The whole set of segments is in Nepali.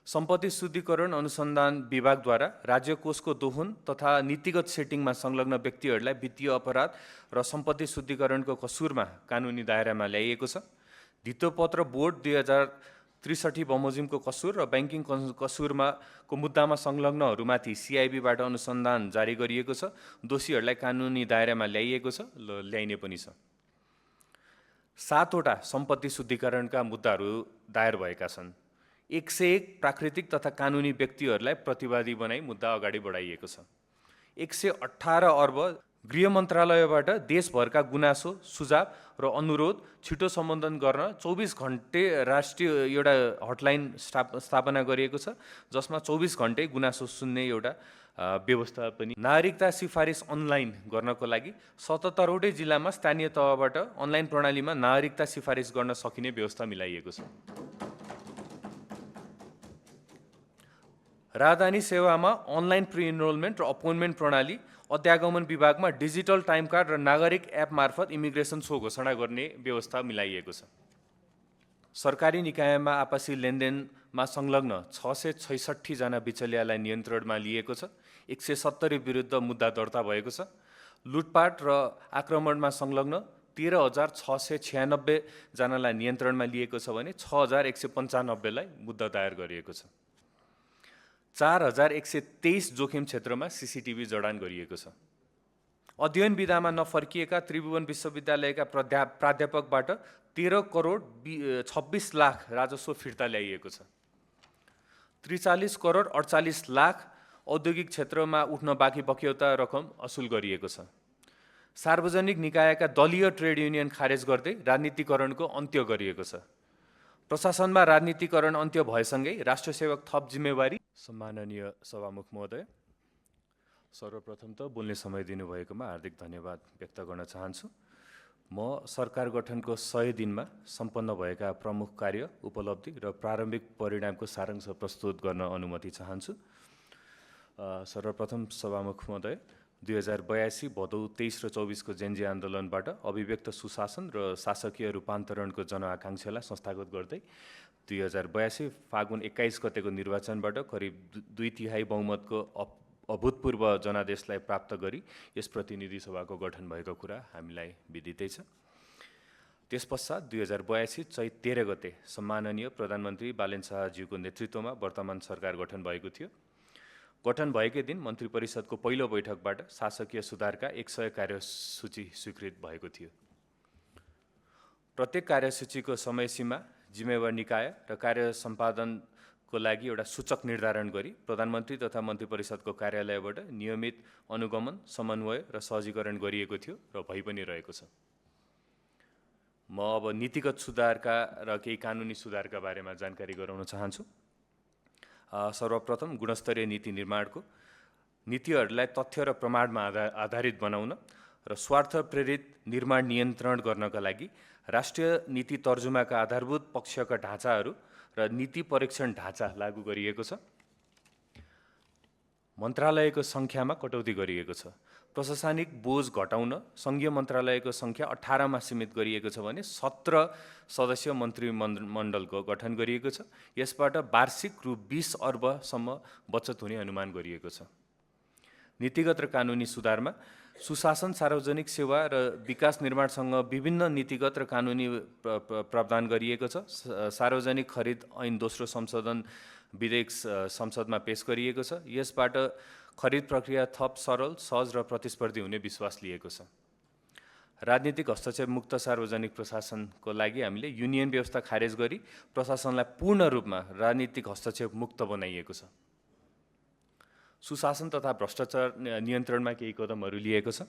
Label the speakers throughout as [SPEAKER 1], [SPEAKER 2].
[SPEAKER 1] सम्पत्ति शुद्धिकरण अनुसन्धान विभागद्वारा राज्य कोषको दोहन तथा नीतिगत सेटिङमा संलग्न व्यक्तिहरूलाई वित्तीय अपराध र सम्पत्ति शुद्धिकरणको कसुरमा कानुनी दायरामा ल्याइएको छ। धितोपत्र बोर्ड 2063 बमोजिमको कसुर र ब्याङ्किङ कसुरमा मुद्दामा संलग्नहरूमाथि सिआइबीबाट अनुसन्धान जारी गरिएको छ। दोषीहरूलाई कानुनी दायरामा ल्याइएको छ, ल्याइने पनि छ। 7 वटा सम्पत्ति शुद्धिकरणका मुद्दाहरू दायर भएका छन्। 101 प्राकृतिक तथा कानुनी व्यक्तिहरूलाई प्रतिवादी बनाई मुद्दा अगाडि बढाइएको छ। 118 अर्ब गृह मन्त्रालयबाट देशभरका गुनासो, सुझाव र अनुरोध छिटो सम्बोधन गर्न 24 घण्टे राष्ट्रिय एउटा हटलाइन स्थापना गरिएको छ, जसमा 24 घण्टे गुनासो सुन्ने एउटा व्यवस्था पनि। नागरिकता सिफारिस अनलाइन गर्नको लागि 77 वटै जिल्लामा स्थानीय तहबाट अनलाइन प्रणालीमा नागरिकता सिफारिस गर्न सकिने व्यवस्था मिलाइएको छ। राजधानी सेवामा अनलाइन प्री इनरोलमेन्ट र अपोइन्टमेन्ट प्रणाली, अध्यागमन विभागमा डिजिटल टाइम कार्ड र नागरिक एप मार्फत इमिग्रेसन सो घोषणा गर्ने व्यवस्था मिलाइएको छ। सरकारी निकायमा आपसी लेनदेनमा संलग्न 666 जना बिचलियालाई नियन्त्रणमा लिएको छ। 170 विरुद्ध मुद्दा दर्ता भएको छ। लुटपाट र आक्रमणमा संलग्न 13,696 जनालाई नियन्त्रणमा लिएको छ भने 6,195 लाई मुद्दा दायर गरिएको छ। 4,123 जोखिम क्षेत्रमा सीसीटीभी जडान गरिएको छ। अध्ययन विधामा नफर्किएका त्रिभुवन विश्वविद्यालयका प्राध्यापकबाट 13 करोड 26 लाख राजस्व फिर्ता ल्याइएको छ। 43 करोड 48 लाख औद्योगिक क्षेत्रमा उठ्न बाँकी बक्यौता रकम असुल गरिएको छ। सार्वजनिक निकायका दलीय ट्रेड युनियन खारेज गर्दै राजनीतिकरणको अन्त्य गरिएको छ। प्रशासनमा राजनीतिकरण अन्त्य भएसँगै राष्ट्रसेवक थप जिम्मेवारी। सम्माननीय सभामुख महोदय, सर्वप्रथम त बोल्ने समय दिनुभएकोमा हार्दिक धन्यवाद व्यक्त गर्न चाहन्छु। म सरकार गठनको 100 दिनमा सम्पन्न भएका प्रमुख कार्य, उपलब्धि र प्रारम्भिक परिणामको सारांश प्रस्तुत गर्न अनुमति चाहन्छु। सर्वप्रथम सभामुख महोदय, 2082 भदौ 23 र 24 को जेनजी आन्दोलनबाट अभिव्यक्त सुशासन र शासकीय रूपान्तरणको जनआकांक्षालाई संस्थागत गर्दै 2082 फागुन 21 गतेको निर्वाचनबाट करिब 2/3 बहुमतको अभूतपूर्व जनादेशलाई प्राप्त गरी यस प्रतिनिधि सभाको गठन भएको कुरा हामीलाई विदितै छ। त्यस पश्चात 2082 चैत 13 गते सम्माननीय प्रधानमन्त्री बालेन शाहज्यूको नेतृत्वमा वर्तमान सरकार गठन भएको थियो। गठन भएकै दिन मन्त्री परिषदको पहिलो बैठकबाट शासकीय सुधारका 100 कार्यसूची स्वीकृत भएको थियो। प्रत्येक कार्यसूचीको समयसीमा, जिम्मेवार निकाय र कार्य सम्पादनको लागि एउटा सूचक निर्धारण गरी प्रधानमन्त्री तथा मन्त्री परिषदको कार्यालयबाट नियमित अनुगमन, समन्वय र सहजीकरण गरिएको थियो र भइ पनि रहेको छ। म अब नीतिगत सुधारका र केही कानुनी सुधारका बारेमा जानकारी गराउन चाहन्छु। सर्वप्रथम गुणस्तरीय नीति निर्माणको नीतिहरूलाई तथ्य र प्रमाणमा आधारित बनाउन र स्वार्थ प्रेरित निर्माण नियन्त्रण गर्नका लागि राष्ट्रिय नीति तर्जुमाका आधारभूत पक्षका ढाँचाहरू र नीति परीक्षण ढाँचा लागू गरिएको छ। मन्त्रालयको सङ्ख्यामा कटौती गरिएको छ। प्रशासनिक बोझ घटाउन सङ्घीय मन्त्रालयको सङ्ख्या 18 मा सीमित गरिएको छ भने 17 सदस्य मन्त्रीमण्डलको गठन गरिएको छ। यसबाट वार्षिक रु 20 अर्बसम्म बचत हुने अनुमान गरिएको छ। नीतिगत र कानुनी सुधारमा सुशासन, सार्वजनिक सेवा र विकास निर्माणसँग विभिन्न नीतिगत र कानुनी प्रावधान गरिएको छ। सार्वजनिक खरिद ऐन दोस्रो संशोधन विधेयक संसदमा पेश गरिएको छ। यसबाट खरिद प्रक्रिया थप सरल, सहज र प्रतिस्पर्धी हुने विश्वास लिएको छ। राजनीतिक हस्तक्षेप मुक्त सार्वजनिक प्रशासनको लागि हामीले युनियन व्यवस्था खारेज गरी प्रशासनलाई पूर्ण रूपमा राजनीतिक हस्तक्षेप मुक्त बनाइएको छ। सुशासन तथा भ्रष्टाचार नियन्त्रणमा केही कदमहरू लिएको छ।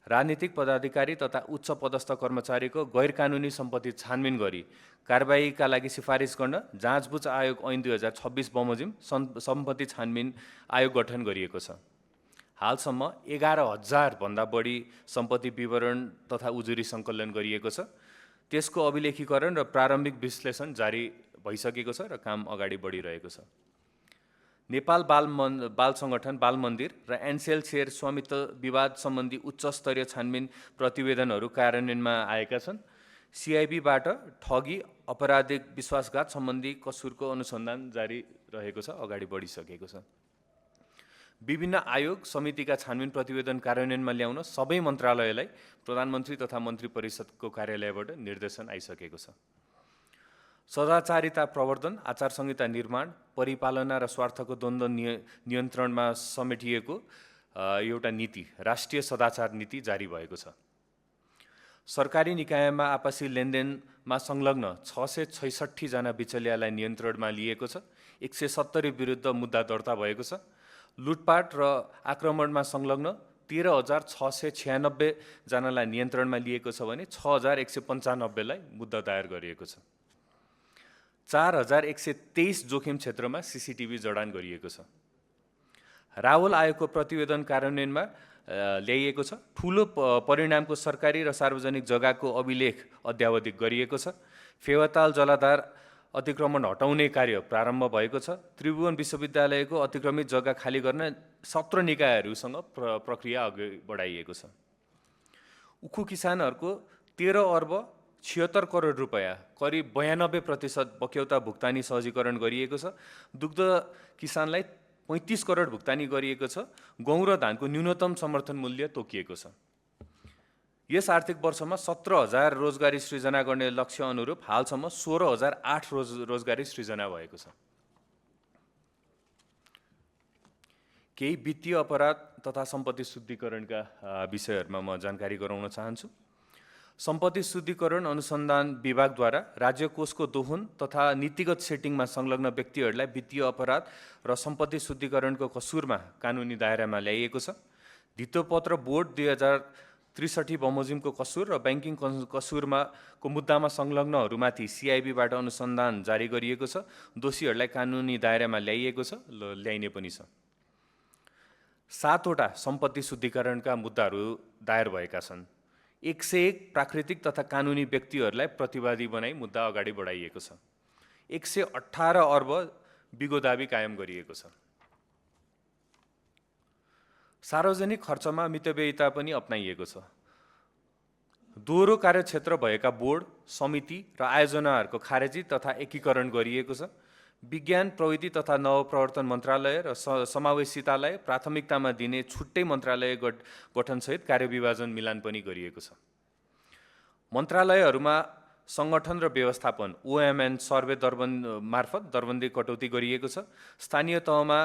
[SPEAKER 1] राजनीतिक पदाधिकारी तथा उच्च पदस्थ कर्मचारीको गैर कानुनी सम्पत्ति छानबिन गरी कारबाहीका लागि सिफारिस गर्न जाँचबुझ आयोग ऐन 2026 बमोजिम सम्पत्ति छानबिन आयोग गठन गरिएको छ। हालसम्म 11,000 भन्दा बढी सम्पत्ति विवरण तथा उजुरी सङ्कलन गरिएको छ। त्यसको अभिलेखीकरण र प्रारम्भिक विश्लेषण जारी भइसकेको छ र काम अगाडि बढिरहेको छ। नेपाल बाल सङ्गठन, बाल मन्दिर र एनसेल सेयर स्वामित्व विवाद सम्बन्धी उच्च स्तरीय छानबिन प्रतिवेदनहरू कार्यान्वयनमा आएका छन्। सिआइबीबाट ठगी अपराधिक विश्वासघात सम्बन्धी कसुरको अनुसन्धान जारी रहेको छ, अगाडि बढिसकेको छ। विभिन्न आयोग समितिका छानबिन प्रतिवेदन कार्यान्वयनमा ल्याउन सबै मन्त्रालयलाई प्रधानमन्त्री तथा मन्त्री परिषदको कार्यालयबाट निर्देशन आइसकेको छ। सदाचारिता प्रवर्धन, आचार संहिता निर्माण, परिपालना र स्वार्थको द्वन्द्व नियन्त्रणमा समेटिएको एउटा नीति, राष्ट्रिय सदाचार नीति जारी भएको छ। सरकारी निकायमा आपसी लेनदेनमा संलग्न 666 जना बिचलियालाई नियन्त्रणमा लिएको छ। 170 विरुद्ध मुद्दा दर्ता भएको छ। लुटपाट र आक्रमणमा संलग्न 13,696 जनालाई नियन्त्रणमा लिएको छ भने 6,195 लाई मुद्दा दायर गरिएको छ। 4,123 जोखिम क्षेत्रमा सीसीटीभी जडान गरिएको छ। रावल आयोगको प्रतिवेदन कार्यान्वयनमा ल्याइएको छ। ठूलो परिणामको सरकारी र सार्वजनिक जग्गाको अभिलेख अद्यावधिक गरिएको छ। फेवाताल जलाधार अतिक्रमण हटाउने कार्य प्रारम्भ भएको छ। त्रिभुवन विश्वविद्यालयको अतिक्रमित जग्गा खाली गर्न 17 निकायहरूसँग प्रक्रिया अघि बढाइएको छ। उखु किसानहरूको 13 अर्ब 76 करोड रुपैयाँ, करिब 92% बक्यौता भुक्तानी सहजीकरण गरिएको छ। दुग्ध किसानलाई 35 करोड भुक्तानी गरिएको छ। गहुँ र धानको न्यूनतम समर्थन मूल्य तोकिएको छ। यस आर्थिक वर्षमा 17,000 रोजगारी सृजना गर्ने लक्ष्य अनुरूप हालसम्म 16,008 रोजगारी सृजना भएको छ। केही वित्तीय अपराध तथा सम्पत्ति शुद्धिकरणका विषयहरूमा म जानकारी गराउन चाहन्छु। सम्पत्ति शुद्धिकरण अनुसन्धान विभागद्वारा राज्य कोषको दोहन तथा नीतिगत सेटिङमा संलग्न व्यक्तिहरूलाई वित्तीय अपराध र सम्पत्ति शुद्धिकरणको कसुरमा कानुनी दायरामा ल्याइएको छ। धितोपत्र बोर्ड 2063 बमोजिमको कसुर र ब्याङ्किङ कसुरको मुद्दामा संलग्नहरूमाथि सिआइबीबाट अनुसन्धान जारी गरिएको छ। दोषीहरूलाई कानुनी दायरामा ल्याइएको छ, ल्याइने पनि छ। 7 वटा सम्पत्ति शुद्धिकरणका मुद्दाहरू दायर भएका छन्। 101 प्राकृतिक तथा कानुनी व्यक्तिहरूलाई प्रतिवादी बनाई मुद्दा अगाडि बढाइएको छ। 118 अर्ब बिगो दाबी कायम गरिएको छ। सार्वजनिक खर्चमा मितव्ययिता पनि अपनाइएको छ। दोहोरो कार्यक्षेत्र भएका बोर्ड, समिति र आयोजनाहरूको खारेजी तथा एकीकरण गरिएको छ। विज्ञान, प्रविधि तथा नवप्रवर्तन मन्त्रालय र समावेशितालाई प्राथमिकतामा दिने छुट्टै मन्त्रालय गठनसहित कार्यविभाजन मिलान पनि गरिएको छ। मन्त्रालयहरूमा सङ्गठन र व्यवस्थापन ओएमएन सर्वे मार्फत दरबन्दी कटौती गरिएको छ। स्थानीय तहमा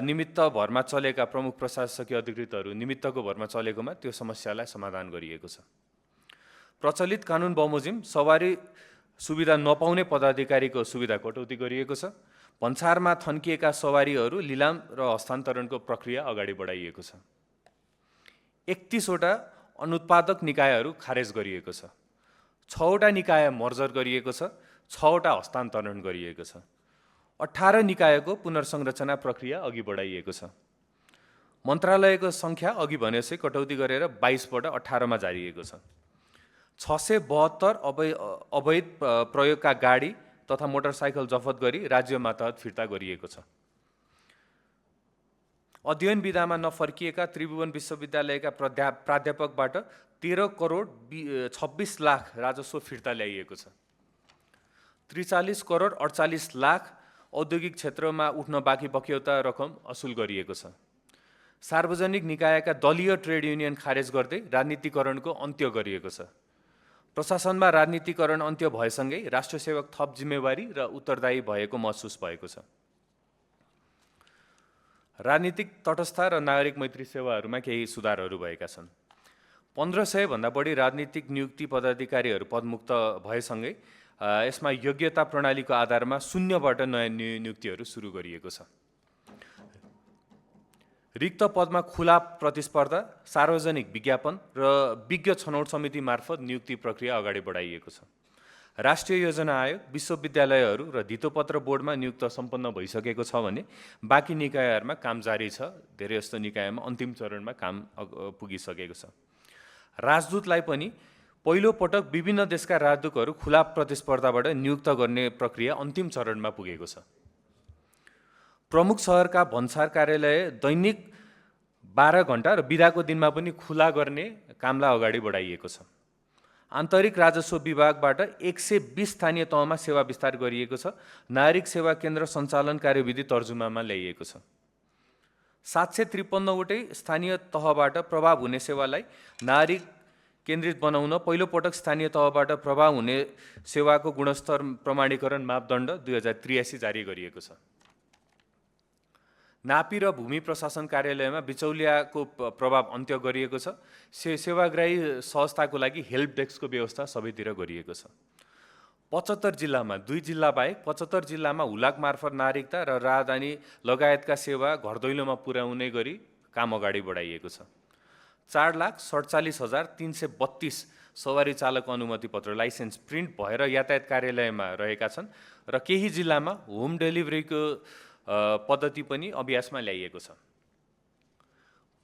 [SPEAKER 1] निमित्त भरमा चलेका प्रमुख प्रशासकीय अधिकृतहरू निमित्तको भरमा चलेकोमा त्यो समस्यालाई समाधान गरिएको छ। प्रचलित कानुन बमोजिम सवारी सुविधा नपाउने पदाधिकारीको सुविधा कटौती गरिएको छ। भन्सारमा थन्किएका सवारीहरू लिलाम र हस्तान्तरणको प्रक्रिया अगाडि बढाइएको छ। 31 वटा अनुत्पादक निकायहरू खारेज गरिएको छ। 6 वटा निकाय मर्जर गरिएको छ। 6 वटा हस्तान्तरण गरिएको छ। 18 निकायको पुनर्संरचना प्रक्रिया अघि बढाइएको छ। मन्त्रालयको सङ्ख्या अघि भनेपछि कटौती गरेर 22बाट 18 मा झारिएको छ। 672 अवैध प्रयोगका गाडी तथा मोटरसाइकल जफत गरी राज्य मातहत फिर्ता गरिएको छ। अध्ययन विधामा नफर्किएका त्रिभुवन विश्वविद्यालयका प्राध्यापकबाट 13 करोड 26 लाख राजस्व फिर्ता ल्याइएको छ। 43 करोड 48 लाख औद्योगिक क्षेत्रमा उठ्न बाँकी बक्यौता रकम असुल गरिएको छ। सार्वजनिक निकायका दलीय ट्रेड युनियन खारेज गर्दै राजनीतिकरणको अन्त्य गरिएको छ। प्रशासनमा राजनीतिकरण अन्त्य भएसँगै राष्ट्रसेवक थप जिम्मेवारी र उत्तरदायी भएको महसुस भएको छ। राजनीतिक तटस्थ र नागरिक मैत्री सेवाहरूमा केही सुधारहरू भएका छन्। 1500 भन्दा बढी राजनीतिक नियुक्ति पदाधिकारीहरू पदमुक्त भएसँगै यसमा योग्यता प्रणालीको आधारमा 0बाट नयाँ नियुक्तिहरू सुरु गरिएको छ। रिक्त पदमा खुला प्रतिस्पर्धा, सार्वजनिक विज्ञापन र विज्ञ छनौट समिति मार्फत नियुक्ति प्रक्रिया अगाडि बढाइएको छ। राष्ट्रिय योजना आयोग, विश्वविद्यालयहरू र धितोपत्र बोर्डमा नियुक्त सम्पन्न भइसकेको छ भने बाँकी निकायहरूमा काम जारी छ। धेरै जस्तो निकायमा अन्तिम चरणमा काम पुगिसकेको छ। राजदूतलाई पनि पहिलो पटक विभिन्न देशका राजदूतहरू खुला प्रतिस्पर्धाबाट नियुक्त गर्ने प्रक्रिया अन्तिम चरणमा पुगेको छ। प्रमुख शहरका भन्सार कार्यालय दैनिक 12 घण्टा र बिदाको दिनमा पनि खुला गर्ने कामलाई अगाडि बढाइएको छ। आन्तरिक राजस्व विभागबाट 120 स्थानीय तहमा सेवा विस्तार गरिएको छ। नागरिक सेवा केन्द्र सञ्चालन कार्यविधि तर्जुमामा ल्याइएको छ। 753वटै स्थानीय तहबाट प्रभाव हुने सेवालाई नागरिक केन्द्रित बनाउन पहिलोपटक स्थानीय तहबाट प्रभाव हुने सेवाको गुणस्तर प्रमाणीकरण मापदण्ड 2083 जारी गरिएको छ। नापी र भूमि प्रशासन कार्यालयमा बिचौलियाको प्रभाव अन्त्य गरिएको छ। सेवाग्राही सहजताको लागि हेल्प डेस्कको व्यवस्था सबैतिर गरिएको छ। 75 जिल्लामा 2 जिल्ला बाहेक 75 जिल्लामा हुलाक मार्फत नागरिकता र राहदानी लगायतका सेवा घरदैलोमा पुर्याउने गरी काम अगाडि बढाइएको छ। 4,47,332 सवारी चालक अनुमति पत्र लाइसेन्स प्रिन्ट भएर यातायात कार्यालयमा रहेका छन् र केही जिल्लामा होम डेलिभरीको पद्धति पनि अभ्यासमा ल्याइएको छ।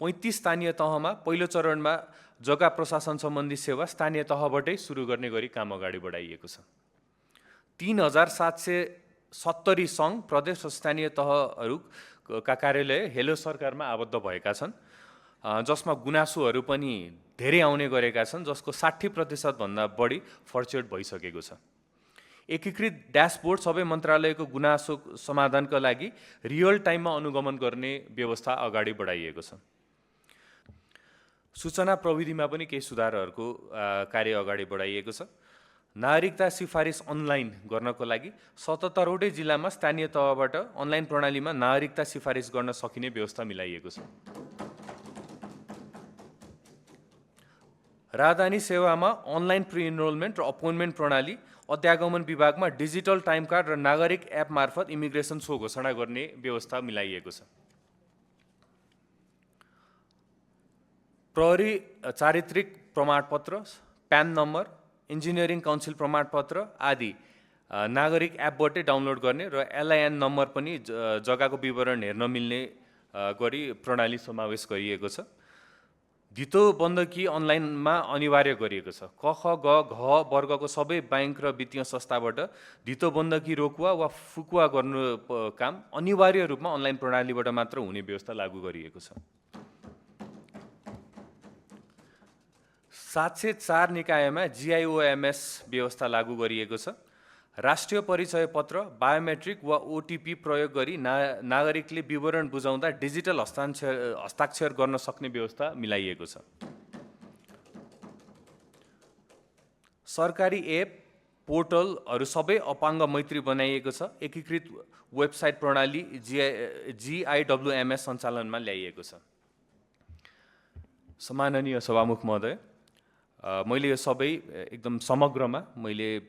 [SPEAKER 1] 35 स्थानीय तहमा पहिलो चरणमा जग्गा प्रशासन सम्बन्धी सेवा स्थानीय तहबाटै सुरु गर्ने गरी काम अगाडि बढाइएको छ। 3,770 सङ्घ प्रदेश र स्थानीय तहहरूका कार्यालय हेलो सरकारमा आबद्ध भएका छन्, जसमा गुनासोहरू पनि धेरै आउने गरेका छन्, जसको 60% भन्दा बढी फर्च्युट भइसकेको छ। एकीकृत ड्यासबोर्ड सबै मन्त्रालयको गुनासो समाधानका लागि रियल टाइममा अनुगमन गर्ने व्यवस्था अगाडि बढाइएको छ। सूचना प्रविधिमा पनि केही सुधारहरूको कार्य अगाडि बढाइएको छ। नागरिकता सिफारिस अनलाइन गर्नको लागि 77वटै जिल्लामा स्थानीय तहबाट अनलाइन प्रणालीमा नागरिकता सिफारिस गर्न सकिने व्यवस्था मिलाइएको छ। राहदानी सेवामा अनलाइन प्री इनरोलमेन्ट र अपोइन्टमेन्ट प्रणाली, अध्यागमन विभागमा डिजिटल टाइम कार्ड र नागरिक एप मार्फत इमिग्रेसन सो घोषणा गर्ने व्यवस्था मिलाइएको छ। प्रहरी चारित्रिक प्रमाणपत्र, प्यान नम्बर, इन्जिनियरिङ काउन्सिल प्रमाणपत्र आदि नागरिक एपबाटै डाउनलोड गर्ने र एलआइएन नम्बर पनि जग्गाको विवरण हेर्न मिल्ने गरी प्रणाली समावेश गरिएको छ। धितो बन्दकी अनलाइनमा अनिवार्य गरिएको छ। क, ख, ग, घ वर्गको सबै ब्याङ्क र वित्तीय संस्थाबाट धितो बन्दकी रोकुवा वा फुकुवा गर्नु काम अनिवार्य रूपमा अनलाइन प्रणालीबाट मात्र हुने व्यवस्था लागू गरिएको छ। 704 निकायमा GIOMS व्यवस्था लागू गरिएको छ। राष्ट्रिय परिचय पत्र, बायोमेट्रिक वा ओटिपी प्रयोग गरी नागरिकले विवरण बुझाउँदा डिजिटल हस्ताक्षर गर्न सक्ने व्यवस्था मिलाइएको छ। सरकारी एप, पोर्टलहरू सबै अपाङ्ग मैत्री बनाइएको छ। एकीकृत वेबसाइट प्रणाली GIWMS सञ्चालनमा ल्याइएको छ। सम्माननीय सभामुख महोदय, मैले यो सबै एकदम समग्रमा मैले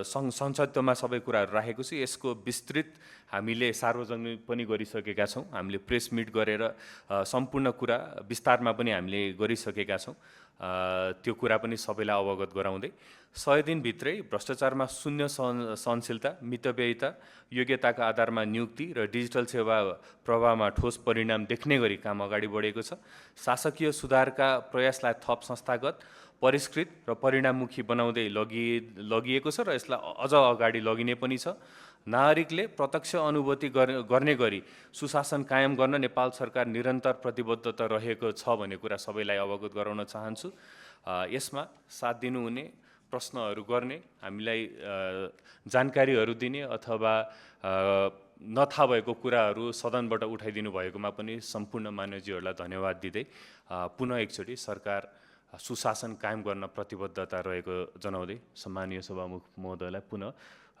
[SPEAKER 1] संक्षिप्तमा सबै कुराहरू राखेको छु। यसको विस्तृत हामीले सार्वजनिक पनि गरिसकेका छौँ। हामीले प्रेस मिट गरेर सम्पूर्ण कुरा विस्तारमा पनि हामीले गरिसकेका छौँ। त्यो कुरा पनि सबैलाई अवगत गराउँदै 100 दिनभित्रै भ्रष्टाचारमा शून्य सहनशीलता, मितव्ययिता, योग्यताका आधारमा नियुक्ति र डिजिटल सेवा प्रवाहमा ठोस परिणाम देख्ने गरी काम अगाडि बढेको छ। शासकीय सुधारका प्रयासलाई थप संस्थागत, परिष्कृत र परिणाममुखी बनाउँदै लगिएको छ र यसलाई अझ अगाडि लगिने पनि छ। नागरिकले प्रत्यक्ष अनुभूति गर्ने गरी सुशासन कायम गर्न नेपाल सरकार निरन्तर प्रतिबद्धता रहेको छ भन्ने कुरा सबैलाई अवगत गराउन चाहन्छु। यसमा साथ दिनुहुने, प्रश्नहरू गर्ने, हामीलाई जानकारीहरू दिने अथवा नथाहा भएको कुराहरू सदनबाट उठाइदिनु भएकोमा पनि सम्पूर्ण मान्यज्यूहरूलाई धन्यवाद दिँदै पुनः एकचोटि सरकार सुशासन कायम गर्न प्रतिबद्धता रहेको जनाउँदै सम्मानीय सभामुख महोदयलाई पुनः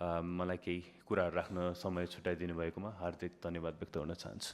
[SPEAKER 1] मलाई केही कुराहरू राख्न समय छुट्याइदिनु भएकोमा हार्दिक धन्यवाद व्यक्त गर्न चाहन्छु।